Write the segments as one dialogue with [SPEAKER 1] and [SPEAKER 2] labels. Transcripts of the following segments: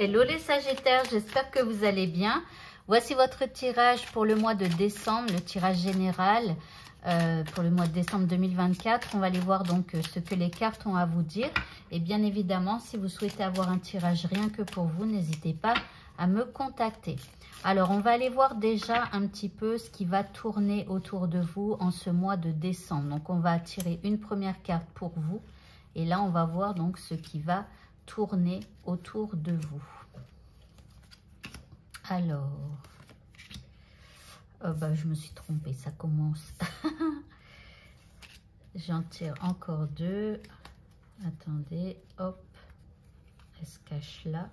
[SPEAKER 1] Hello les Sagittaires, j'espère que vous allez bien. Voici votre tirage pour le mois de décembre, le tirage général pour le mois de décembre 2024. On va aller voir donc ce que les cartes ont à vous dire. Et bien évidemment, si vous souhaitez avoir un tirage rien que pour vous, n'hésitez pas à me contacter. Alors, on va aller voir déjà un petit peu ce qui va tourner autour de vous en ce mois de décembre. Donc, on va tirer une première carte pour vous. Et là, on va voir donc ce qui va tourner autour de vous. Alors, je me suis trompée, ça commence. J'en tire encore deux. Attendez, hop, elle se cache là.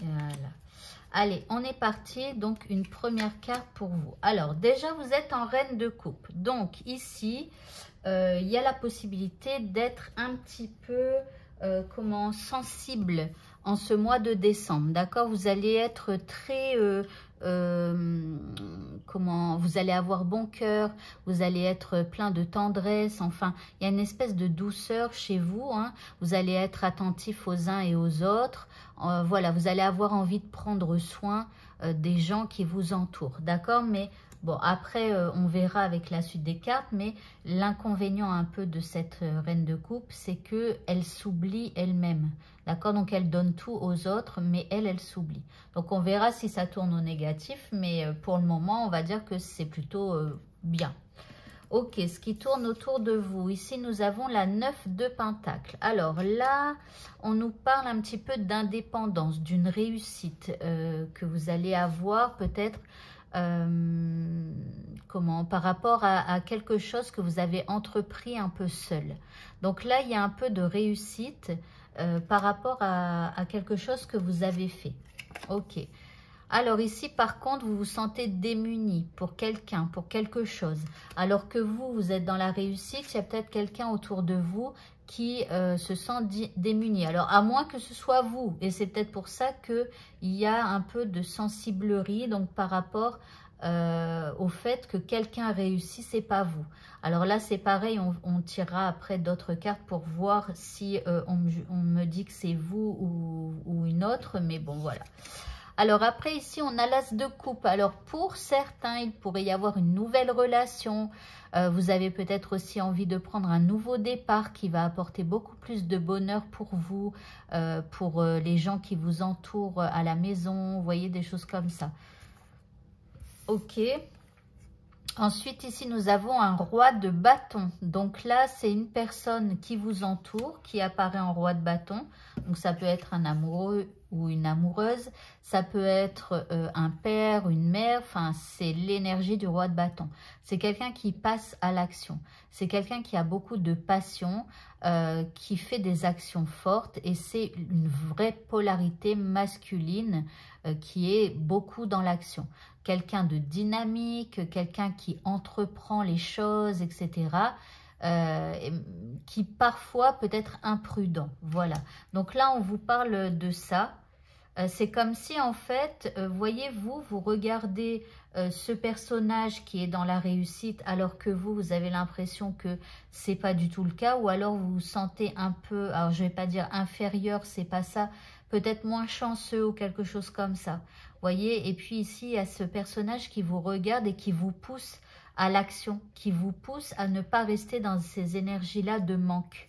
[SPEAKER 1] Voilà. Allez, on est parti. Donc, une première carte pour vous. Alors, déjà, vous êtes en reine de coupe. Donc, ici, il y a la possibilité d'être un petit peu, sensible en ce mois de décembre. D'accord? Vous allez être très... vous allez avoir bon cœur, vous allez être plein de tendresse, enfin, il y a une espèce de douceur chez vous, hein. Vous allez être attentif aux uns et aux autres, voilà, vous allez avoir envie de prendre soin des gens qui vous entourent, d'accord? Mais bon, après, on verra avec la suite des cartes, mais l'inconvénient un peu de cette reine de coupe, c'est qu'elle s'oublie elle-même, d'accord? Donc, elle donne tout aux autres, mais elle s'oublie. Donc, on verra si ça tourne au négatif, mais pour le moment, on va dire que c'est plutôt bien. Ok, ce qui tourne autour de vous. Ici, nous avons la 9 de Pentacle. Alors là, on nous parle un petit peu d'indépendance, d'une réussite que vous allez avoir peut-être par rapport à quelque chose que vous avez entrepris un peu seul. Donc là, il y a un peu de réussite par rapport à quelque chose que vous avez fait. Ok. Alors ici, par contre, vous vous sentez démuni pour quelqu'un, pour quelque chose. Alors que vous êtes dans la réussite, il y a peut-être quelqu'un autour de vous qui se sent démuni. Alors, à moins que ce soit vous. Et c'est peut-être pour ça qu'il y a un peu de sensiblerie, donc par rapport au fait que quelqu'un réussit, c'est pas vous. Alors là, c'est pareil, on tirera après d'autres cartes pour voir si on me dit que c'est vous ou une autre. Mais bon, voilà. Alors après ici on a l'as de coupe. Alors pour certains il pourrait y avoir une nouvelle relation. Vous avez peut-être aussi envie de prendre un nouveau départ qui va apporter beaucoup plus de bonheur pour vous, pour les gens qui vous entourent à la maison. Vous voyez, des choses comme ça. Ok. Ensuite, ici, nous avons un roi de bâton. Donc là, c'est une personne qui vous entoure, qui apparaît en roi de bâton. Donc, ça peut être un amoureux ou une amoureuse. Ça peut être un père, une mère. Enfin, c'est l'énergie du roi de bâton. C'est quelqu'un qui passe à l'action. C'est quelqu'un qui a beaucoup de passion, qui fait des actions fortes. Et c'est une vraie polarité masculine qui est beaucoup dans l'action. Quelqu'un de dynamique, quelqu'un qui entreprend les choses, etc. Qui parfois peut être imprudent. Voilà. Donc là, on vous parle de ça. C'est comme si, en fait, voyez-vous, vous regardez ce personnage qui est dans la réussite, alors que vous avez l'impression que c'est pas du tout le cas, ou alors vous vous sentez un peu, alors je vais pas dire inférieur, c'est pas ça, peut-être moins chanceux ou quelque chose comme ça. Voyez, et puis ici, il y a ce personnage qui vous regarde et qui vous pousse à l'action, qui vous pousse à ne pas rester dans ces énergies-là de manque.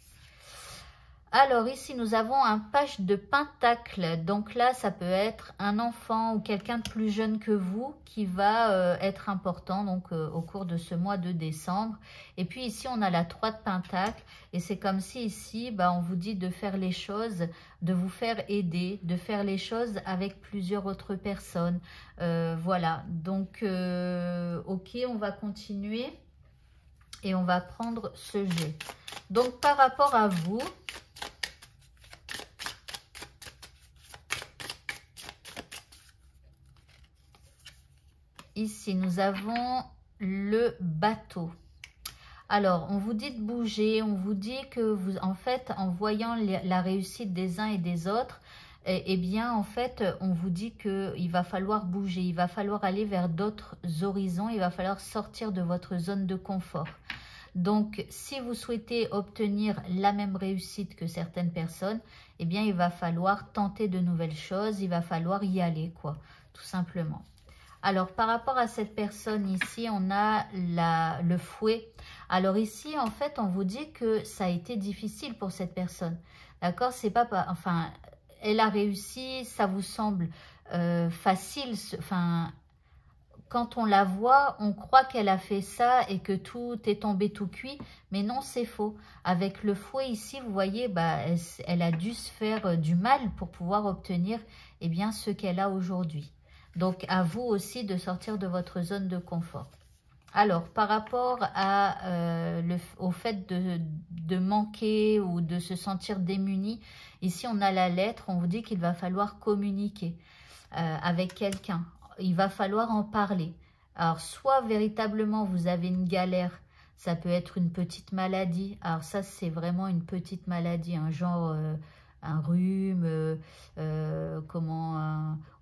[SPEAKER 1] Alors ici, nous avons un page de pentacle. Donc là, ça peut être un enfant ou quelqu'un de plus jeune que vous qui va être important donc au cours de ce mois de décembre. Et puis ici, on a la 3 de pentacle. Et c'est comme si ici, on vous dit de faire les choses, de vous faire aider, de faire les choses avec plusieurs autres personnes. Voilà. Donc, ok, on va continuer. Et on va prendre ce jeu. Donc, par rapport à vous... Ici, nous avons le bateau. Alors, on vous dit de bouger, on vous dit que vous, en fait, en voyant la réussite des uns et des autres, eh bien, en fait, on vous dit qu'il va falloir bouger, il va falloir aller vers d'autres horizons, il va falloir sortir de votre zone de confort. Donc, si vous souhaitez obtenir la même réussite que certaines personnes, eh bien, il va falloir tenter de nouvelles choses, il va falloir y aller, quoi, tout simplement. Alors, par rapport à cette personne ici, on a le fouet. Alors ici, en fait, on vous dit que ça a été difficile pour cette personne. D'accord? C'est pas... Enfin, elle a réussi, ça vous semble facile. Enfin, quand on la voit, on croit qu'elle a fait ça et que tout est tombé tout cuit. Mais non, c'est faux. Avec le fouet ici, vous voyez, bah, elle a dû se faire du mal pour pouvoir obtenir eh bien, ce qu'elle a aujourd'hui. Donc, à vous aussi de sortir de votre zone de confort. Alors, par rapport au fait de manquer ou de se sentir démuni, ici, on a la lettre, on vous dit qu'il va falloir communiquer avec quelqu'un. Il va falloir en parler. Alors, soit véritablement, vous avez une galère, ça peut être une petite maladie. Alors, ça, c'est vraiment une petite maladie, un genre... un rhume,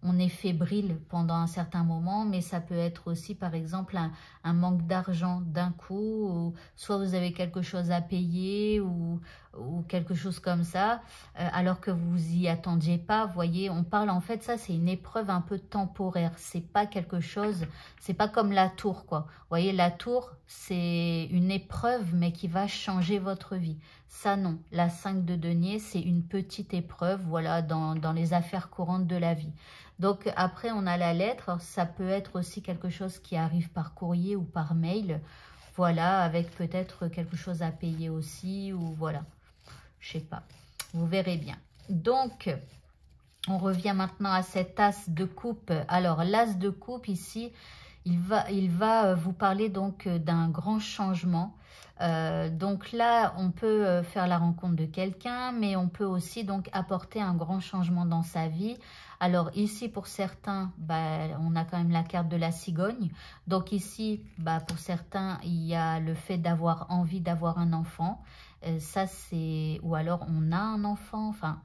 [SPEAKER 1] on est fébrile pendant un certain moment, mais ça peut être aussi par exemple un manque d'argent d'un coup, ou soit vous avez quelque chose à payer ou quelque chose comme ça, alors que vous y attendiez pas. Vous voyez, on parle en fait, ça c'est une épreuve un peu temporaire, c'est pas quelque chose, c'est pas comme la tour quoi. Vous voyez, la tour c'est une épreuve mais qui va changer votre vie. Ça non, la 5 de denier, c'est une petite épreuve, voilà, dans les affaires courantes de la vie. Donc après, on a la lettre, ça peut être aussi quelque chose qui arrive par courrier ou par mail, voilà, avec peut-être quelque chose à payer aussi, ou voilà, je sais pas, vous verrez bien. Donc, on revient maintenant à cet as de coupe. Alors, l'as de coupe ici, il va vous parler donc d'un grand changement. Donc là, on peut faire la rencontre de quelqu'un, mais on peut aussi donc apporter un grand changement dans sa vie. Alors ici, pour certains, bah, on a quand même la carte de la cigogne. Donc ici, bah, pour certains, il y a le fait d'avoir envie d'avoir un enfant. Ça, c'est... Ou alors, on a un enfant, enfin...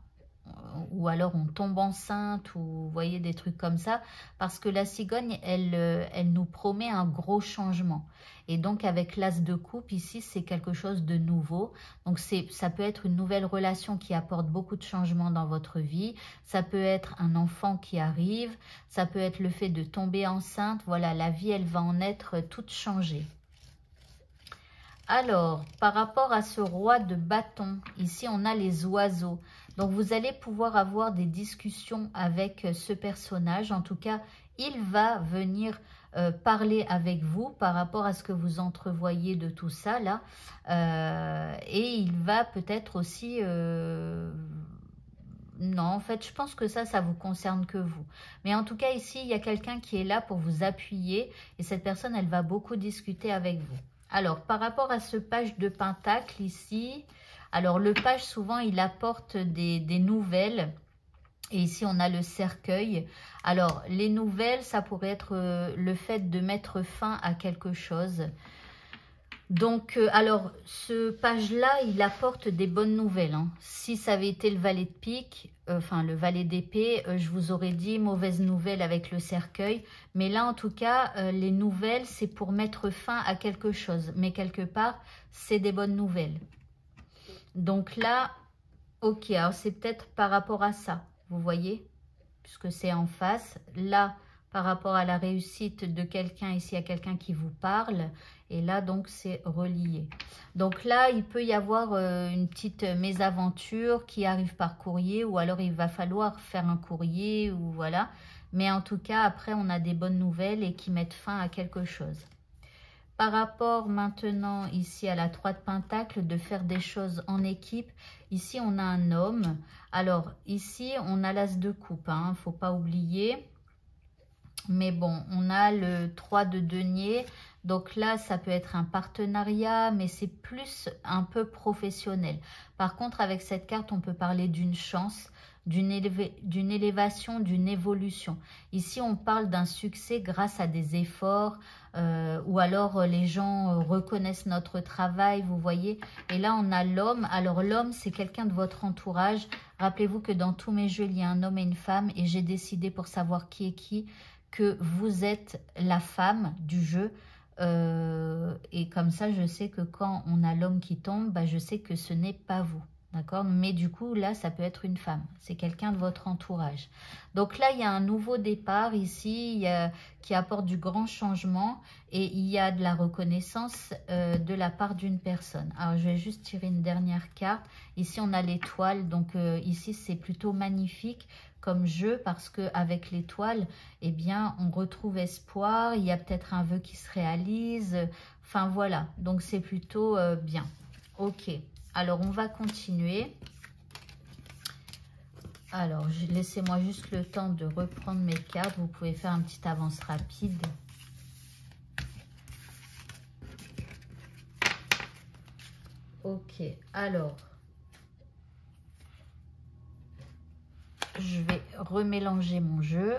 [SPEAKER 1] Ou alors on tombe enceinte, ou vous voyez des trucs comme ça, parce que la cigogne, elle nous promet un gros changement. Et donc avec l'as de coupe ici, c'est quelque chose de nouveau. Donc ça peut être une nouvelle relation qui apporte beaucoup de changements dans votre vie. Ça peut être un enfant qui arrive. Ça peut être le fait de tomber enceinte. Voilà, la vie, elle va en être toute changée. Alors, par rapport à ce roi de bâton, ici on a les oiseaux. Donc vous allez pouvoir avoir des discussions avec ce personnage. En tout cas, il va venir parler avec vous par rapport à ce que vous entrevoyez de tout ça là. Et il va peut-être aussi... Non, en fait, je pense que ça vous concerne que vous. Mais en tout cas, ici, il y a quelqu'un qui est là pour vous appuyer. Et cette personne, elle va beaucoup discuter avec vous. Alors, par rapport à ce page de pentacle ici, alors le page, souvent, il apporte des nouvelles. Et ici, on a le cercueil. Alors, les nouvelles, ça pourrait être le fait de mettre fin à quelque chose. Donc, alors, ce page-là, il apporte des bonnes nouvelles. Hein. Si ça avait été le valet de pique, enfin le valet d'épée, je vous aurais dit mauvaise nouvelle avec le cercueil. Mais là, en tout cas, les nouvelles, c'est pour mettre fin à quelque chose. Mais quelque part, c'est des bonnes nouvelles. Donc là, ok, alors c'est peut-être par rapport à ça, vous voyez, puisque c'est en face. Là, par rapport à la réussite de quelqu'un, ici, il y a quelqu'un qui vous parle. Et là, donc, c'est relié. Donc là, il peut y avoir une petite mésaventure qui arrive par courrier. Ou alors, il va falloir faire un courrier. Ou voilà. Mais en tout cas, après, on a des bonnes nouvelles et qui mettent fin à quelque chose. Par rapport maintenant, ici, à la 3 de Pentacle, de faire des choses en équipe. Ici, on a un homme. Alors, ici, on a l'As de coupe. Hein, faut pas oublier. Mais bon, on a le 3 de denier. Donc là, ça peut être un partenariat, mais c'est plus un peu professionnel. Par contre, avec cette carte, on peut parler d'une chance, d'une élévation, d'une évolution. Ici, on parle d'un succès grâce à des efforts, ou alors les gens reconnaissent notre travail, vous voyez. Et là, on a l'homme. Alors l'homme, c'est quelqu'un de votre entourage. Rappelez-vous que dans tous mes jeux, il y a un homme et une femme. Et j'ai décidé, pour savoir qui est qui, que vous êtes la femme du jeu. Et comme ça, je sais que quand on a l'homme qui tombe, bah, je sais que ce n'est pas vous. D'accord? Mais du coup, là, ça peut être une femme. C'est quelqu'un de votre entourage. Donc là, il y a un nouveau départ ici qui apporte du grand changement. Et il y a de la reconnaissance de la part d'une personne. Alors, je vais juste tirer une dernière carte. Ici, on a l'étoile. Donc ici, c'est plutôt magnifique comme jeu parce qu'avec l'étoile, eh bien, on retrouve espoir. Il y a peut-être un vœu qui se réalise. Enfin, voilà. Donc, c'est plutôt bien. Ok. Alors, on va continuer. Alors, laissez-moi juste le temps de reprendre mes cartes. Vous pouvez faire une petite avance rapide. Ok, alors, je vais remélanger mon jeu.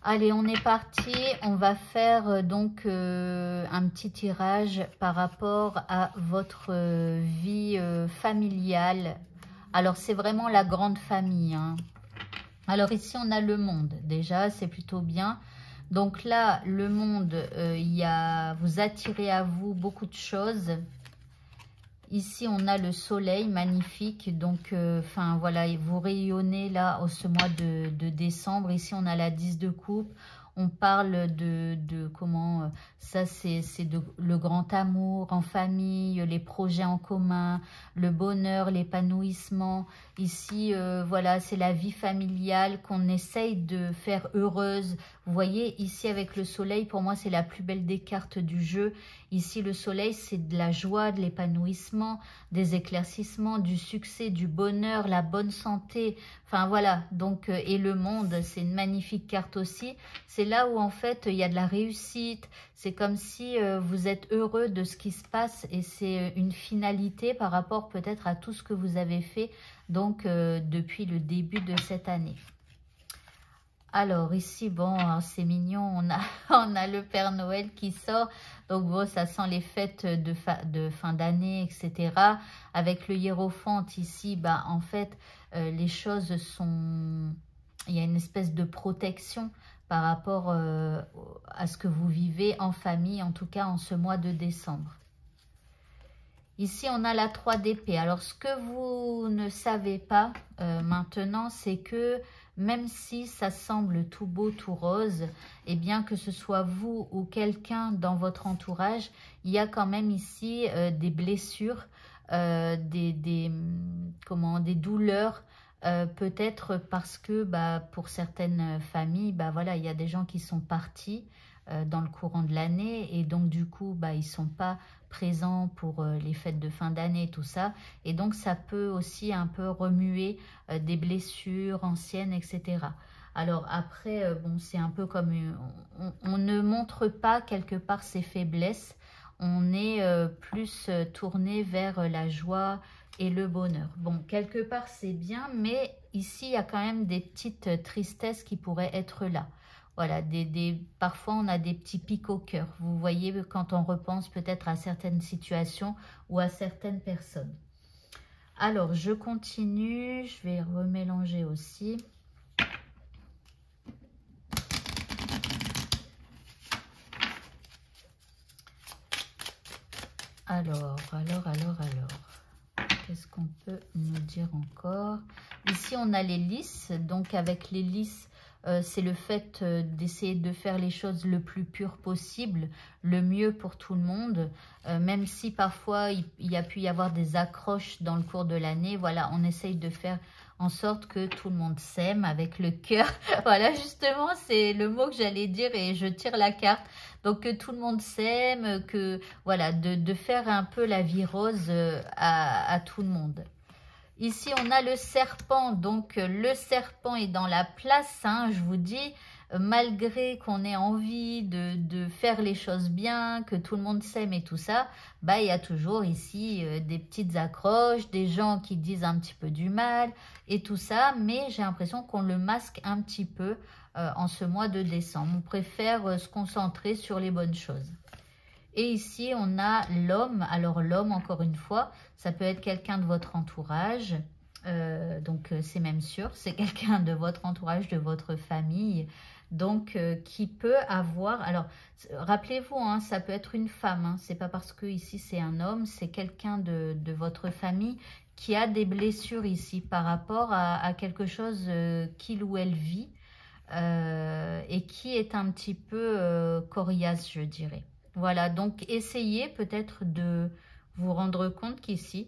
[SPEAKER 1] Allez, on est parti. On va faire donc un petit tirage par rapport à votre vie familiale. Alors, c'est vraiment la grande famille, hein. Alors, ici, on a le monde. Déjà, c'est plutôt bien. Donc là, le monde, vous attirez à vous beaucoup de choses. Ici, on a le soleil magnifique. Donc, enfin, voilà, vous rayonnez là, ce mois de décembre. Ici, on a la 10 de coupe. On parle de comment, ça c'est le grand amour en famille, les projets en commun, le bonheur, l'épanouissement. Ici, voilà, c'est la vie familiale qu'on essaye de faire heureuse. Vous voyez, ici avec le soleil, pour moi, c'est la plus belle des cartes du jeu. Ici, le soleil, c'est de la joie, de l'épanouissement, des éclaircissements, du succès, du bonheur, la bonne santé. Enfin, voilà. Donc, et le monde, c'est une magnifique carte aussi. C'est là où, en fait, il y a de la réussite. C'est comme si vous êtes heureux de ce qui se passe et c'est une finalité par rapport peut-être à tout ce que vous avez fait donc depuis le début de cette année. Alors ici, bon, c'est mignon, on a le Père Noël qui sort. Donc bon, ça sent les fêtes de fin d'année, etc. Avec le hiérophant ici, bah, en fait, les choses sont... Il y a une espèce de protection par rapport à ce que vous vivez en famille, en tout cas en ce mois de décembre. Ici, on a la 3 d'épée. Alors, ce que vous ne savez pas maintenant, c'est que même si ça semble tout beau, tout rose, et bien que ce soit vous ou quelqu'un dans votre entourage, il y a quand même ici des blessures, des douleurs, peut-être parce que bah, pour certaines familles, bah, voilà, il y a des gens qui sont partis dans le courant de l'année et donc du coup, bah, ils ne sont pas présents pour les fêtes de fin d'année, tout ça. Et donc, ça peut aussi un peu remuer des blessures anciennes, etc. Alors après, bon, c'est un peu comme... on ne montre pas quelque part ses faiblesses. On est plus tourné vers la joie et le bonheur. Bon, quelque part, c'est bien, mais ici, il y a quand même des petites tristesses qui pourraient être là. Voilà, parfois on a des petits pics au cœur. Vous voyez, quand on repense peut-être à certaines situations ou à certaines personnes. Alors, je continue. Je vais remélanger aussi. Alors. Qu'est-ce qu'on peut nous dire encore? Ici, on a les lys. Donc, avec les lys, c'est le fait d'essayer de faire les choses le plus pur possible, le mieux pour tout le monde, même si parfois il y a pu y avoir des accroches dans le cours de l'année. Voilà, on essaye de faire en sorte que tout le monde s'aime avec le cœur. Voilà, justement, c'est le mot que j'allais dire et je tire la carte. Donc, que tout le monde s'aime, que voilà, de faire un peu la vie rose à tout le monde. Ici, on a le serpent. Donc, le serpent est dans la place, hein, je vous dis. malgré qu'on ait envie de faire les choses bien, que tout le monde s'aime et tout ça, bah, il y a toujours ici des petites accroches, des gens qui disent un petit peu du mal et tout ça, mais j'ai l'impression qu'on le masque un petit peu en ce mois de décembre. On préfère se concentrer sur les bonnes choses. Et ici, on a l'homme. Alors, l'homme, encore une fois, ça peut être quelqu'un de votre entourage. Donc, c'est même sûr, c'est quelqu'un de votre entourage, de votre famille. Donc, qui peut avoir... Alors, rappelez-vous, hein, ça peut être une femme. Hein, c'est pas parce que ici, c'est un homme. C'est quelqu'un de votre famille qui a des blessures ici par rapport à quelque chose qu'il ou elle vit. Et qui est un petit peu coriace, je dirais. Voilà, donc essayez peut-être de vous rendre compte qu'ici,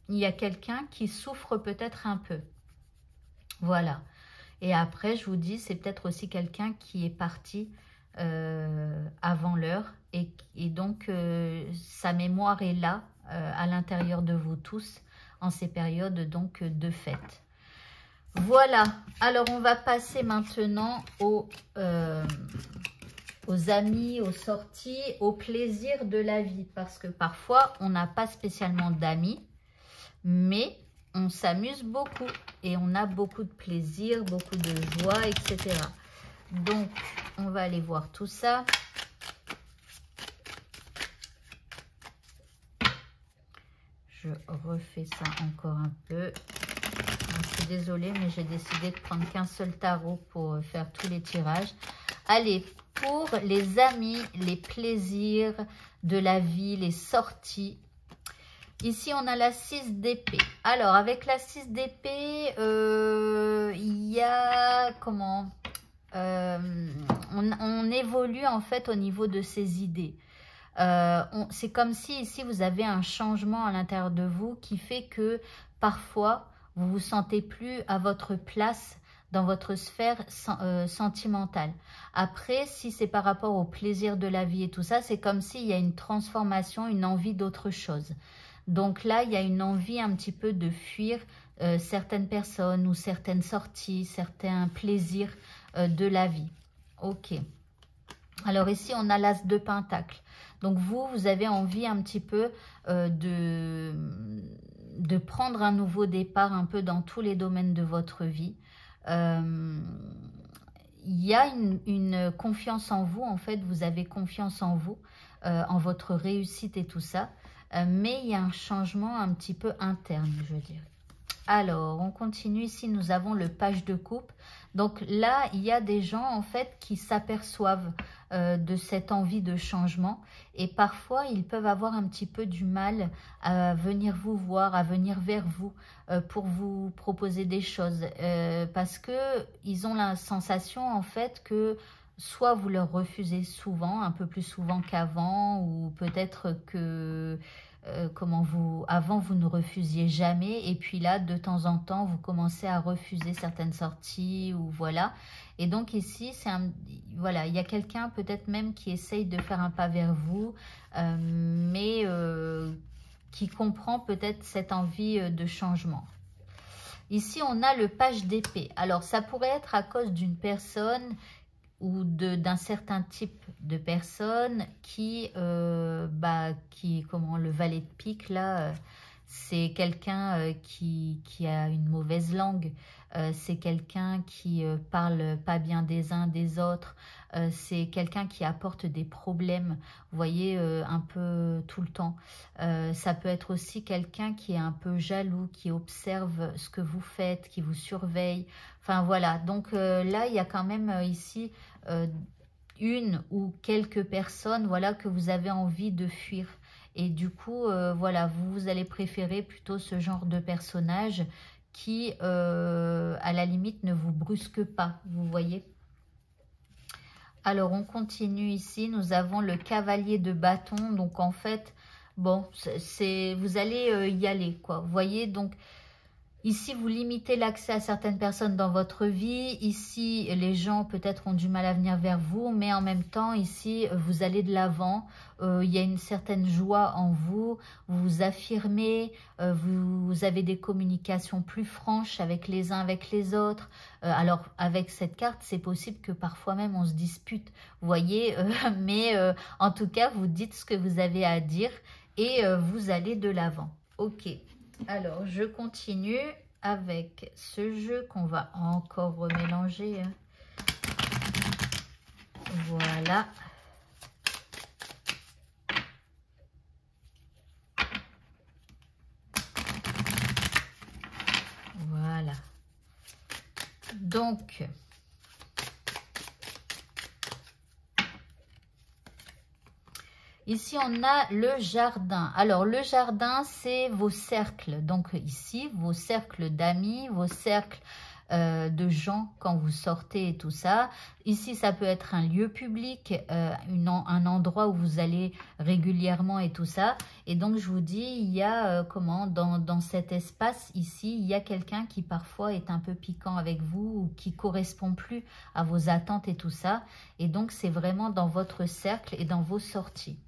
[SPEAKER 1] il y a quelqu'un qui souffre peut-être un peu. Voilà. Et après, je vous dis, c'est peut-être aussi quelqu'un qui est parti avant l'heure. Et donc, sa mémoire est là, à l'intérieur de vous tous, en ces périodes donc de fête. Voilà. Alors, on va passer maintenant aux amis, aux sorties, au plaisir de la vie. Parce que parfois, on n'a pas spécialement d'amis, mais on s'amuse beaucoup. Et on a beaucoup de plaisir, beaucoup de joie, etc. Donc, on va aller voir tout ça. Je refais ça encore un peu. Je suis désolée, mais j'ai décidé de prendre qu'un seul tarot pour faire tous les tirages. Allez, pour les amis, les plaisirs de la vie, les sorties. Ici, on a la 6 d'épée. Alors, avec la 6 d'épée, il y a... Comment on évolue en fait au niveau de ses idées. C'est comme si ici, vous avez un changement à l'intérieur de vous qui fait que parfois, vous vous sentez plus à votre place dans votre sphère sentimentale. Après, si c'est par rapport au plaisir de la vie et tout ça, c'est comme s'il y a une transformation, une envie d'autre chose. Donc là, il y a une envie un petit peu de fuir certaines personnes ou certaines sorties, certains plaisirs de la vie. Ok. Alors ici, on a l'As de Pentacle. Donc vous avez envie un petit peu de prendre un nouveau départ un peu dans tous les domaines de votre vie. Il y a une confiance en vous, en fait, vous avez confiance en vous, en votre réussite et tout ça. Mais il y a un changement un petit peu interne, je dirais. Alors, on continue. Ici, nous avons le page de coupe. Donc là, il y a des gens, en fait, qui s'aperçoivent de cette envie de changement. Et parfois, ils peuvent avoir un petit peu du mal à venir vous voir, à venir vers vous pour vous proposer des choses. Parce qu'ils ont la sensation, en fait, que soit vous leur refusez souvent, un peu plus souvent qu'avant, ou peut-être que... avant vous ne refusiez jamais et puis là de temps en temps vous commencez à refuser certaines sorties ou voilà. Et donc ici c'est voilà, il y a quelqu'un peut-être même qui essaye de faire un pas vers vous mais qui comprend peut-être cette envie de changement. Ici on a le page d'épée. Alors ça pourrait être à cause d'une personne ou d'un certain type de personne qui, comment, le valet de pique, là, c'est quelqu'un qui a une mauvaise langue, c'est quelqu'un qui parle pas bien des uns des autres, c'est quelqu'un qui apporte des problèmes, vous voyez, un peu tout le temps. Ça peut être aussi quelqu'un qui est un peu jaloux, qui observe ce que vous faites, qui vous surveille. Enfin voilà, donc là, il y a quand même ici une ou quelques personnes, voilà, que vous avez envie de fuir. Et du coup, voilà, vous allez préférer plutôt ce genre de personnage qui, à la limite, ne vous brusque pas, vous voyez. Alors, on continue ici. Nous avons le cavalier de bâton. Donc, en fait, bon, vous allez y aller, quoi. Vous voyez, donc, Ici, vous limitez l'accès à certaines personnes dans votre vie. Ici, les gens peut-être ont du mal à venir vers vous, mais en même temps, ici, vous allez de l'avant. Il y a une certaine joie en vous. Vous vous affirmez. Vous avez des communications plus franches avec les uns, avec les autres. Alors, avec cette carte, c'est possible que parfois même on se dispute, vous voyez. Mais en tout cas, vous dites ce que vous avez à dire et vous allez de l'avant. Ok. Alors, je continue avec ce jeu qu'on va encore remélanger. Voilà. Voilà. Donc, ici, on a le jardin. Alors, le jardin, c'est vos cercles. Donc, ici, vos cercles d'amis, vos cercles de gens quand vous sortez et tout ça. Ici, ça peut être un lieu public, un endroit où vous allez régulièrement et tout ça. Et donc, je vous dis, il y a, dans cet espace ici, il y a quelqu'un qui parfois est un peu piquant avec vous ou qui correspond plus à vos attentes et tout ça. Et donc, c'est vraiment dans votre cercle et dans vos sorties.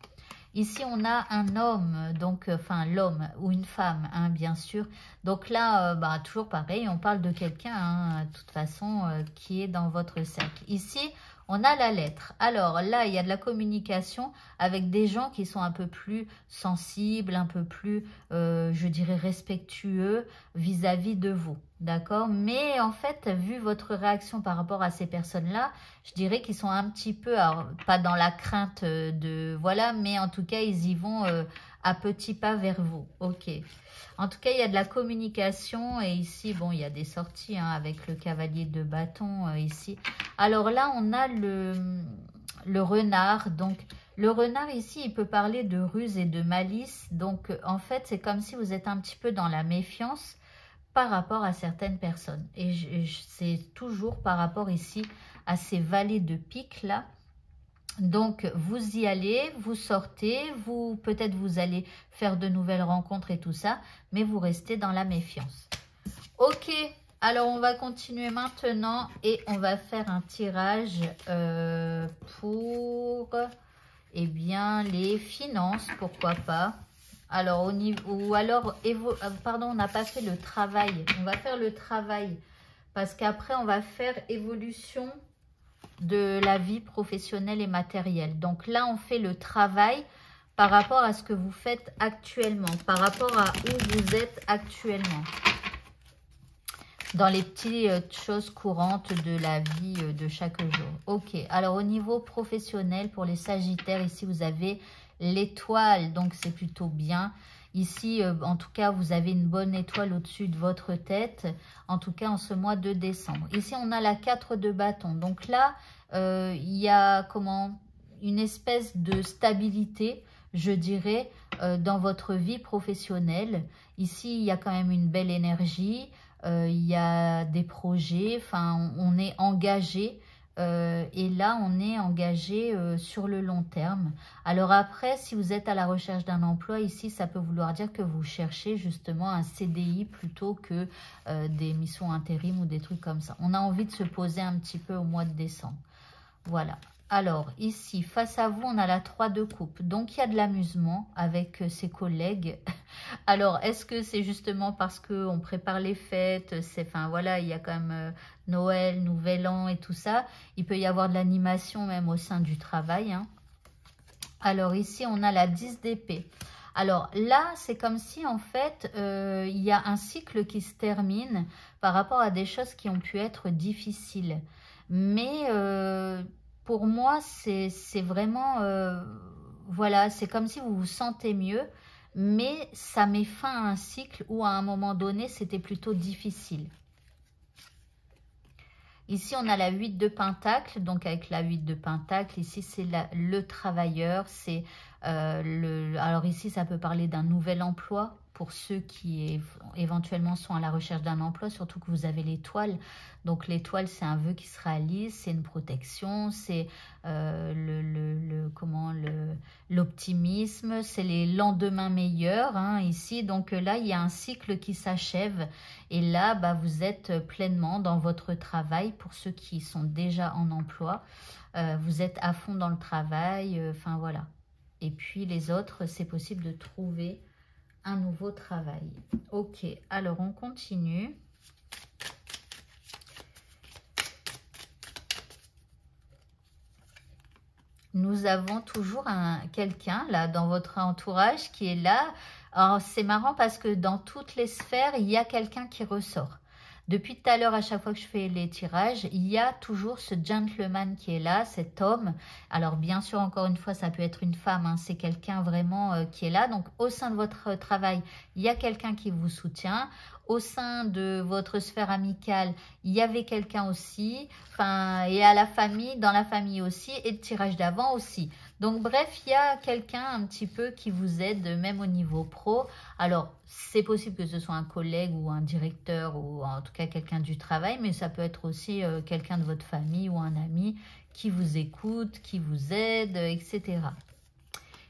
[SPEAKER 1] Ici, on a un homme, donc, enfin, l'homme ou une femme, hein, bien sûr. Donc là, toujours pareil, on parle de quelqu'un, hein, de toute façon, qui est dans votre cercle. Ici, on a la lettre. Alors là, il y a de la communication avec des gens qui sont un peu plus sensibles, un peu plus, je dirais, respectueux vis-à-vis de vous. D'accord? Mais en fait, vu votre réaction par rapport à ces personnes-là, je dirais qu'ils sont un petit peu, alors, pas dans la crainte de... Voilà, mais en tout cas, ils y vont à petits pas vers vous. Ok. En tout cas, il y a de la communication et ici, bon, il y a des sorties hein, avec le cavalier de bâton ici. Alors là, on a le renard. Donc, le renard ici, il peut parler de ruse et de malice. Donc, en fait, c'est comme si vous êtes un petit peu dans la méfiance par rapport à certaines personnes. Et c'est toujours par rapport ici à ces valets de pique là. Donc, vous y allez, vous sortez, peut-être vous allez faire de nouvelles rencontres et tout ça, mais vous restez dans la méfiance. Ok, alors on va continuer maintenant et on va faire un tirage pour, eh bien, les finances, pourquoi pas. Alors, au niveau, ou alors, pardon, on n'a pas fait le travail. On va faire le travail parce qu'après, on va faire évolution de la vie professionnelle et matérielle. Donc là, on fait le travail par rapport à ce que vous faites actuellement, par rapport à où vous êtes actuellement. Dans les petites choses courantes de la vie de chaque jour. Ok, alors au niveau professionnel, pour les sagittaires, ici vous avez l'étoile, donc c'est plutôt bien. Ici, en tout cas, vous avez une bonne étoile au-dessus de votre tête, en tout cas en ce mois de décembre. Ici, on a la 4 de bâton. Donc là, il y a une espèce de stabilité, je dirais, dans votre vie professionnelle. Ici, il y a quand même une belle énergie. Il y a des projets, enfin on est engagé et là on est engagé sur le long terme. Alors après, si vous êtes à la recherche d'un emploi, ici ça peut vouloir dire que vous cherchez justement un CDI plutôt que des missions intérim ou des trucs comme ça. On a envie de se poser un petit peu au mois de décembre. Voilà. Alors, ici, face à vous, on a la 3 de coupe. Donc, il y a de l'amusement avec ses collègues. Alors, est-ce que c'est justement parce qu'on prépare les fêtes? Enfin, voilà, il y a quand même Noël, Nouvel An et tout ça. Il peut y avoir de l'animation même au sein du travail. Hein. Alors, ici, on a la 10 d'épée. Alors là, c'est comme si en fait, il y a un cycle qui se termine par rapport à des choses qui ont pu être difficiles. Mais pour moi, c'est vraiment, voilà, c'est comme si vous vous sentez mieux, mais ça met fin à un cycle où à un moment donné, c'était plutôt difficile. Ici, on a la 8 de Pentacle, donc avec la 8 de Pentacle, ici, c'est le travailleur, c'est alors ici, ça peut parler d'un nouvel emploi pour ceux qui éventuellement sont à la recherche d'un emploi, surtout que vous avez l'étoile. Donc, l'étoile, c'est un vœu qui se réalise, c'est une protection, c'est le l'optimisme, c'est les lendemains meilleurs hein, ici. Donc là, il y a un cycle qui s'achève. Et là, bah, vous êtes pleinement dans votre travail. Pour ceux qui sont déjà en emploi, vous êtes à fond dans le travail. Enfin, voilà. Et puis les autres, c'est possible de trouver un nouveau travail. Ok, alors on continue. Nous avons toujours quelqu'un là dans votre entourage qui est là. Alors c'est marrant parce que dans toutes les sphères, il y a quelqu'un qui ressort. Depuis tout à l'heure, à chaque fois que je fais les tirages, il y a toujours ce gentleman qui est là, cet homme. Alors bien sûr, encore une fois, ça peut être une femme, hein, c'est quelqu'un vraiment qui est là. Donc au sein de votre travail, il y a quelqu'un qui vous soutient. Au sein de votre sphère amicale, il y avait quelqu'un aussi. Enfin, et à la famille, dans la famille aussi, et le tirage d'avant aussi. Donc bref, il y a quelqu'un un petit peu qui vous aide, même au niveau pro. Alors, c'est possible que ce soit un collègue ou un directeur ou en tout cas quelqu'un du travail, mais ça peut être aussi quelqu'un de votre famille ou un ami qui vous écoute, qui vous aide, etc.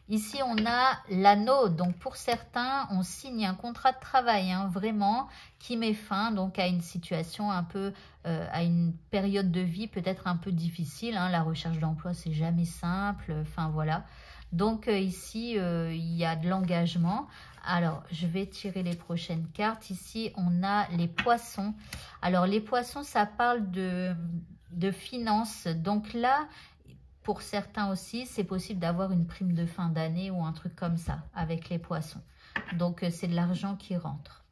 [SPEAKER 1] Ici, on a l'anneau. Donc, pour certains, on signe un contrat de travail, hein, vraiment, qui met fin donc à une situation un peu, à une période de vie peut-être un peu difficile. Hein. La recherche d'emploi, c'est jamais simple. Enfin, voilà. Donc, ici, il y a de l'engagement. Alors, je vais tirer les prochaines cartes. Ici, on a les poissons. Alors, les poissons, ça parle de finances. Donc là, pour certains aussi, c'est possible d'avoir une prime de fin d'année ou un truc comme ça avec les poissons. Donc, c'est de l'argent qui rentre.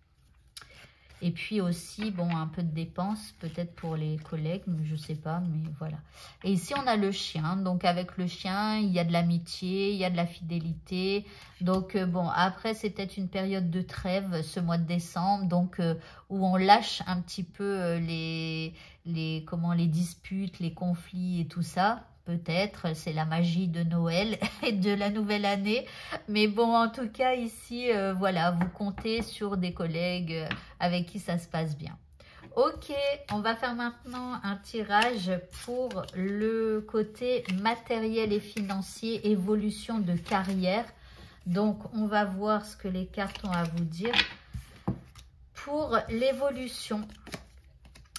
[SPEAKER 1] Et puis aussi, bon, un peu de dépenses peut-être pour les collègues, je ne sais pas, mais voilà. Et ici, on a le chien. Donc, avec le chien, il y a de l'amitié, il y a de la fidélité. Donc, bon, après, c'est peut-être une période de trêve, ce mois de décembre, donc où on lâche un petit peu les disputes, les conflits et tout ça. Peut-être, c'est la magie de Noël et de la nouvelle année. Mais bon, en tout cas, ici, voilà, vous comptez sur des collègues avec qui ça se passe bien. Ok, on va faire maintenant un tirage pour le côté matériel et financier, évolution de carrière. Donc, on va voir ce que les cartes ont à vous dire. Pour l'évolution,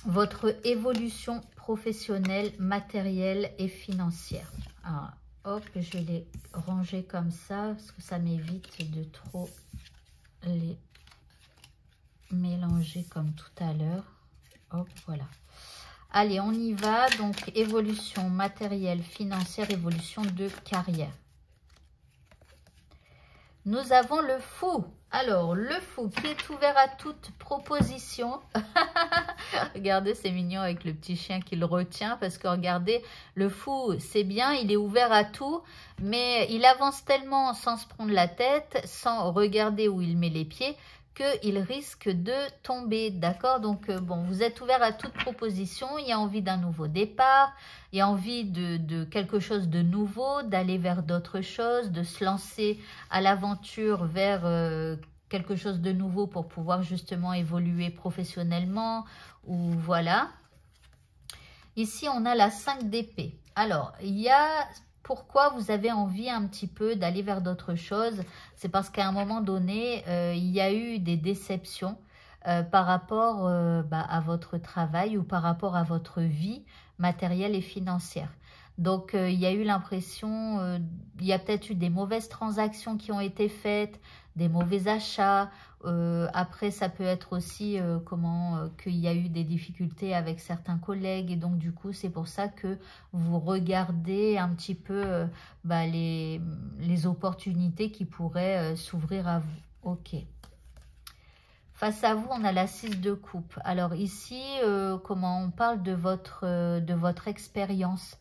[SPEAKER 1] votre évolution professionnelle, matérielle et financière. Alors, hop, je vais les ranger comme ça, parce que ça m'évite de trop les mélanger comme tout à l'heure. Hop, voilà. Allez, on y va. Donc, évolution matérielle, financière, évolution de carrière. Nous avons le fou. Alors, le fou qui est ouvert à toute proposition. Regardez, c'est mignon avec le petit chien qui le retient. Parce que regardez, le fou, c'est bien, il est ouvert à tout. Mais il avance tellement sans se prendre la tête, sans regarder où il met les pieds, qu'il risque de tomber, d'accord? Donc, bon, vous êtes ouvert à toute proposition, il y a envie d'un nouveau départ, il y a envie de quelque chose de nouveau, d'aller vers d'autres choses, de se lancer à l'aventure vers quelque chose de nouveau pour pouvoir justement évoluer professionnellement, ou voilà. Ici, on a la 5 d'épée. Alors, il y a... Pourquoi vous avez envie un petit peu d'aller vers d'autres choses? C'est parce qu'à un moment donné, il y a eu des déceptions par rapport à votre travail ou par rapport à votre vie matérielle et financière. Donc, il y a eu l'impression, il y a peut-être eu des mauvaises transactions qui ont été faites, des mauvais achats. Après, ça peut être aussi qu'il y a eu des difficultés avec certains collègues. Et donc, du coup, c'est pour ça que vous regardez un petit peu les opportunités qui pourraient s'ouvrir à vous. Ok. Face à vous, on a la 6 de coupe. Alors ici, on parle de votre expérience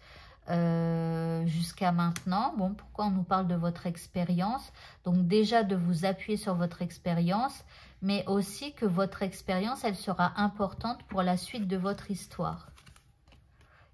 [SPEAKER 1] jusqu'à maintenant. Bon, pourquoi on nous parle de votre expérience? Donc déjà de vous appuyer sur votre expérience, mais aussi que votre expérience, elle sera importante pour la suite de votre histoire.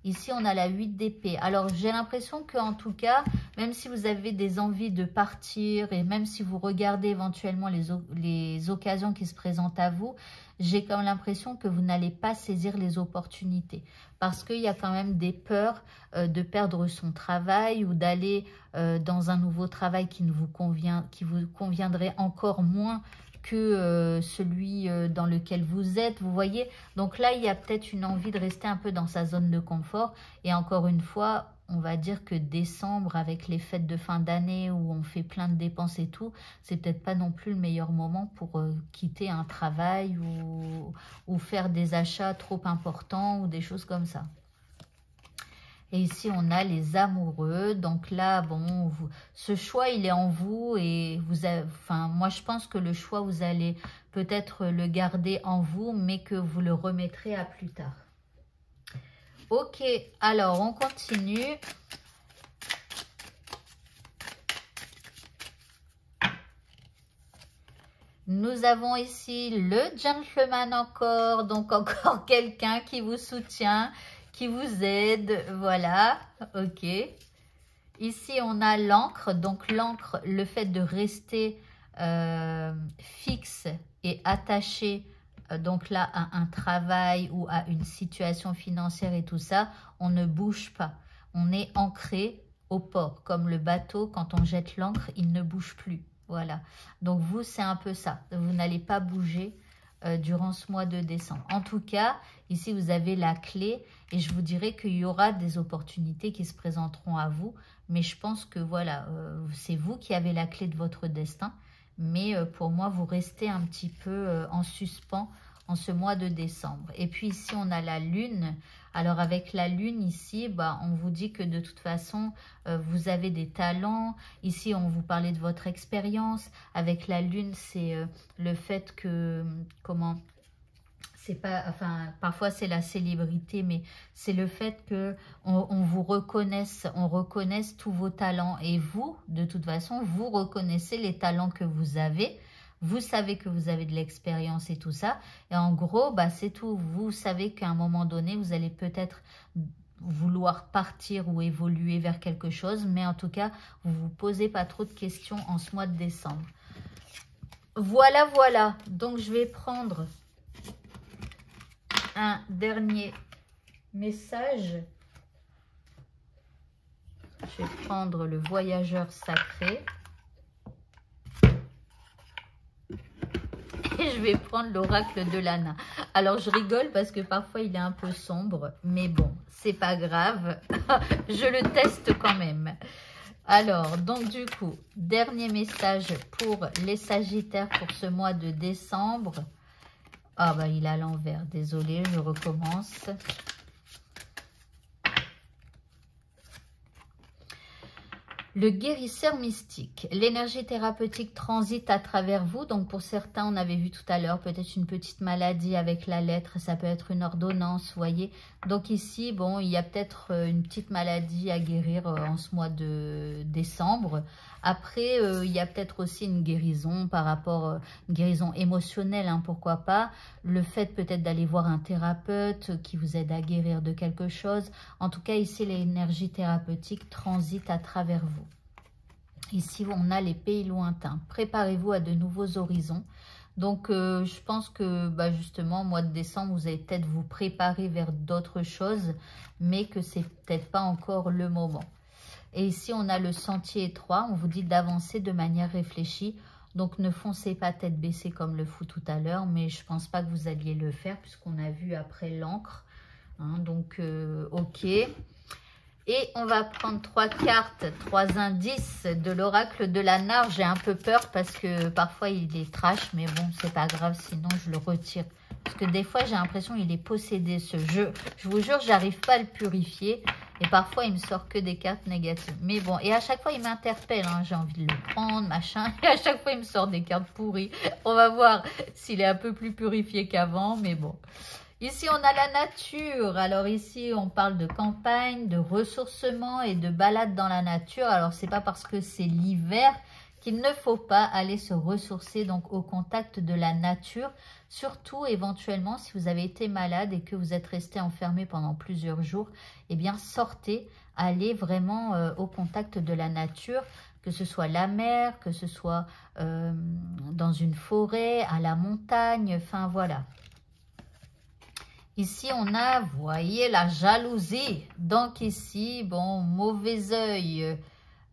[SPEAKER 1] Ici, on a la 8 d'épée. Alors, j'ai l'impression qu'en tout cas, même si vous avez des envies de partir et même si vous regardez éventuellement les occasions qui se présentent à vous, j'ai comme l'impression que vous n'allez pas saisir les opportunités. Parce qu'il y a quand même des peurs de perdre son travail ou d'aller dans un nouveau travail qui vous conviendrait encore moins que celui dans lequel vous êtes, vous voyez. Donc là, il y a peut-être une envie de rester un peu dans sa zone de confort. Et encore une fois, on va dire que décembre, avec les fêtes de fin d'année où on fait plein de dépenses et tout, c'est peut-être pas non plus le meilleur moment pour quitter un travail ou faire des achats trop importants ou des choses comme ça. Et ici, on a les amoureux. Donc là, bon, ce choix, il est en vous. Et moi, je pense que le choix, vous allez peut-être le garder en vous, mais que vous le remettrez à plus tard. Ok, alors, on continue. Nous avons ici le gentleman encore. Donc, encore quelqu'un qui vous soutient, qui vous aide, voilà, ok. Ici, on a l'encre, donc l'encre, le fait de rester fixe et attaché, donc là, à un travail ou à une situation financière et tout ça, on ne bouge pas. On est ancré au port, comme le bateau, quand on jette l'ancre, il ne bouge plus, voilà. Donc vous, c'est un peu ça, vous n'allez pas bouger durant ce mois de décembre. En tout cas, ici, vous avez la clé et je vous dirais qu'il y aura des opportunités qui se présenteront à vous. Mais je pense que voilà, c'est vous qui avez la clé de votre destin. Mais pour moi, vous restez un petit peu en suspens en ce mois de décembre. Et puis ici, on a la lune. Alors avec la lune ici, bah, on vous dit que de toute façon, vous avez des talents. Ici, on vous parlait de votre expérience. Avec la lune, c'est le fait que, c'est pas, enfin, parfois c'est la célébrité, mais c'est le fait que on vous reconnaisse, on reconnaisse tous vos talents. Et vous, de toute façon, vous reconnaissez les talents que vous avez. Vous savez que vous avez de l'expérience et tout ça. Et en gros, bah, c'est tout. Vous savez qu'à un moment donné, vous allez peut-être vouloir partir ou évoluer vers quelque chose. Mais en tout cas, vous ne vous posez pas trop de questions en ce mois de décembre. Voilà, voilà. Donc, je vais prendre un dernier message. Je vais prendre le voyageur sacré. Et je vais prendre l'oracle de Lana. Alors, je rigole parce que parfois, il est un peu sombre. Mais bon, c'est pas grave. Je le teste quand même. Alors, donc du coup, dernier message pour les Sagittaires pour ce mois de décembre. Ah bah, il est à l'envers. Désolée, je recommence. Le guérisseur mystique, l'énergie thérapeutique transite à travers vous. Donc pour certains, on avait vu tout à l'heure peut-être une petite maladie avec la lettre, ça peut être une ordonnance, vous voyez. Donc ici, bon, il y a peut-être une petite maladie à guérir en ce mois de décembre. Après, il y a peut-être aussi une guérison par rapport, une guérison émotionnelle, hein, pourquoi pas. Le fait peut-être d'aller voir un thérapeute qui vous aide à guérir de quelque chose. En tout cas, ici, l'énergie thérapeutique transite à travers vous. Ici, on a les pays lointains. Préparez-vous à de nouveaux horizons. Donc, je pense que bah, justement, au mois de décembre, vous allez peut-être vous préparer vers d'autres choses, mais que c'est peut-être pas encore le moment. Et ici, on a le sentier étroit. On vous dit d'avancer de manière réfléchie. Donc, ne foncez pas tête baissée comme le fou tout à l'heure. Mais je ne pense pas que vous alliez le faire puisqu'on a vu après l'encre. Hein, donc, ok. Et on va prendre 3 cartes, 3 indices de l'oracle de Lana. J'ai un peu peur parce que parfois, il est trash. Mais bon, c'est pas grave. Sinon, je le retire. Parce que des fois, j'ai l'impression qu'il est possédé, ce jeu. Je vous jure, j'arrive pas à le purifier. Et parfois, il me sort que des cartes négatives. Mais bon, et à chaque fois, il m'interpelle. Hein. J'ai envie de le prendre, machin. Et à chaque fois, il me sort des cartes pourries. On va voir s'il est un peu plus purifié qu'avant. Mais bon. Ici, on a la nature. Alors ici, on parle de campagne, de ressourcement et de balade dans la nature. Alors, c'est pas parce que c'est l'hiver qu'il ne faut pas aller se ressourcer donc au contact de la nature, surtout éventuellement si vous avez été malade et que vous êtes resté enfermé pendant plusieurs jours, eh bien sortez, allez vraiment au contact de la nature, que ce soit la mer, que ce soit dans une forêt, à la montagne, enfin voilà. Ici, on a, vous voyez, la jalousie. Donc ici, bon, mauvais œil.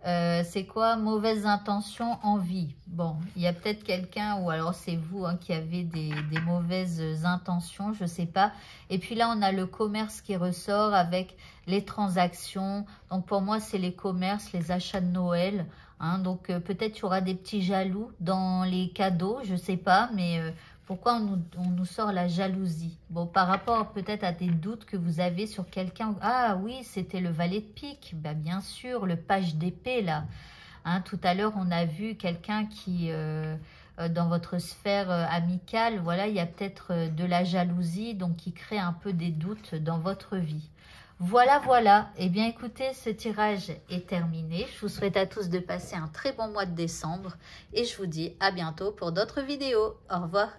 [SPEAKER 1] C'est quoi? Mauvaise intention, envie. Bon, il y a peut-être quelqu'un, ou alors c'est vous hein, qui avez des mauvaises intentions, je ne sais pas. Et puis là, on a le commerce qui ressort avec les transactions. Donc pour moi, c'est les commerces, les achats de Noël. Hein, donc peut-être qu'il y aura des petits jaloux dans les cadeaux, je ne sais pas, mais... pourquoi on nous sort la jalousie? Bon, par rapport peut-être à des doutes que vous avez sur quelqu'un. Ah oui, c'était le valet de pique. Ben, bien sûr, le page d'épée là. Hein, tout à l'heure, on a vu quelqu'un qui, dans votre sphère amicale, voilà, il y a peut-être de la jalousie, donc qui crée un peu des doutes dans votre vie. Voilà, voilà. Eh bien, écoutez, ce tirage est terminé. Je vous souhaite à tous de passer un très bon mois de décembre et je vous dis à bientôt pour d'autres vidéos. Au revoir.